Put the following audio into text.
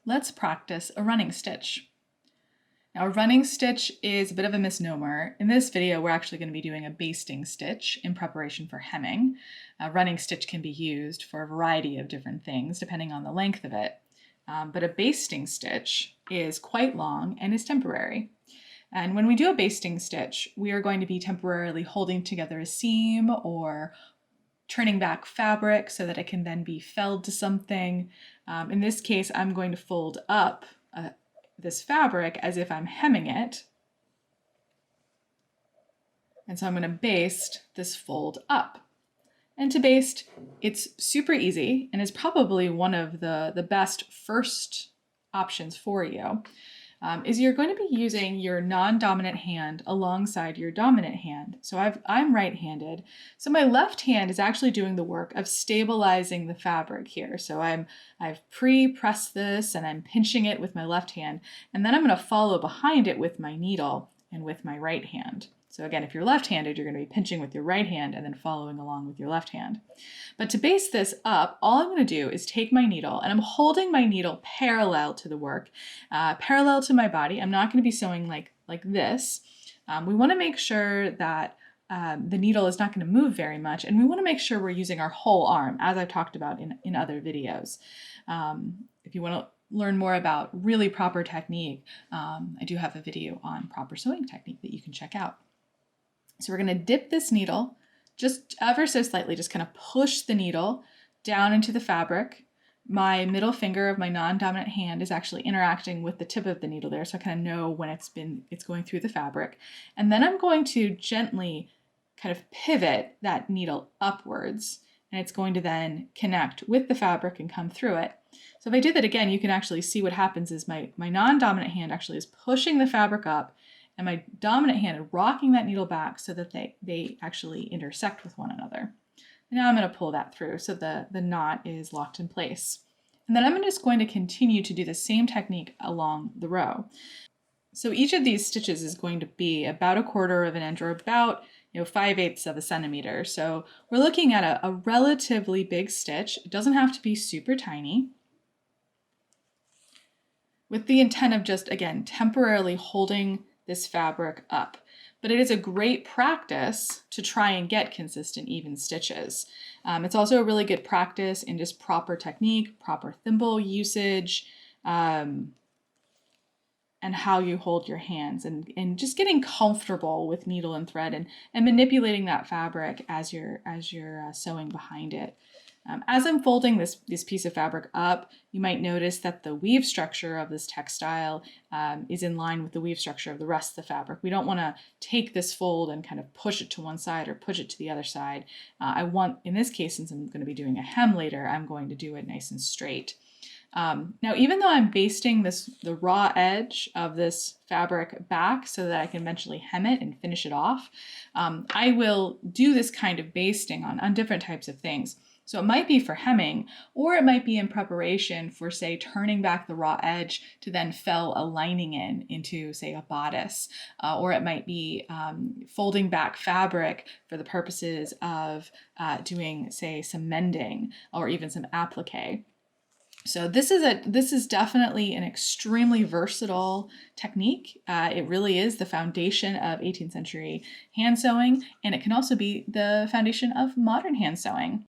let's practice a running stitch. Now, a running stitch is a bit of a misnomer. In this video, we're actually going to be doing a basting stitch in preparation for hemming. A running stitch can be used for a variety of different things, depending on the length of it. But a basting stitch is quite long and is temporary. And when we do a basting stitch, we are going to be temporarily holding together a seam or turning back fabric so that it can then be felled to something. In this case, I'm going to fold up this fabric as if I'm hemming it. And so I'm going to baste this fold up. And to baste, it's super easy and is probably one of the best first options for you. Is you're going to be using your non-dominant hand alongside your dominant hand. So I'm right-handed. So my left hand is actually doing the work of stabilizing the fabric here. So I've pre-pressed this and I'm pinching it with my left hand, and then I'm going to follow behind it with my needle and with my right hand. So again, if you're left-handed, you're going to be pinching with your right hand and then following along with your left hand. But to baste this up, all I'm going to do is take my needle, and I'm holding my needle parallel to the work, parallel to my body. I'm not going to be sewing like this. We want to make sure that the needle is not going to move very much, and we want to make sure we're using our whole arm, as I've talked about in other videos. If you want to learn more about really proper technique, I do have a video on proper sewing technique that you can check out. So we're going to dip this needle just ever so slightly, just kind of push the needle down into the fabric. My middle finger of my non-dominant hand is actually interacting with the tip of the needle there, so I kind of know when it's going through the fabric. And then I'm going to gently kind of pivot that needle upwards, and it's going to then connect with the fabric and come through it. So if I do that again, you can actually see what happens is my non-dominant hand actually is pushing the fabric up, and my dominant hand is rocking that needle back so that they actually intersect with one another. And now I'm going to pull that through so the knot is locked in place. And then I'm just going to continue to do the same technique along the row. So each of these stitches is going to be about 1/4 of an inch, or about 5/8 of a centimeter. So we're looking at a relatively big stitch. It doesn't have to be super tiny, with the intent of just, again, temporarily holding this fabric up. But it is a great practice to try and get consistent, even stitches. It's also a really good practice in just proper technique, proper thimble usage, and how you hold your hands, and just getting comfortable with needle and thread and manipulating that fabric as you're sewing behind it. As I'm folding this piece of fabric up, you might notice that the weave structure of this textile is in line with the weave structure of the rest of the fabric. We don't want to take this fold and kind of push it to one side or push it to the other side. In this case, since I'm going to be doing a hem later, I'm going to do it nice and straight. Now, even though I'm basting the raw edge of this fabric back so that I can eventually hem it and finish it off, I will do this kind of basting on different types of things. So it might be for hemming, or it might be in preparation for, say, turning back the raw edge to then fell a lining into, say, a bodice, or it might be folding back fabric for the purposes of doing, say, some mending or even some applique. So this is definitely an extremely versatile technique. It really is the foundation of 18th century hand sewing, and it can also be the foundation of modern hand sewing.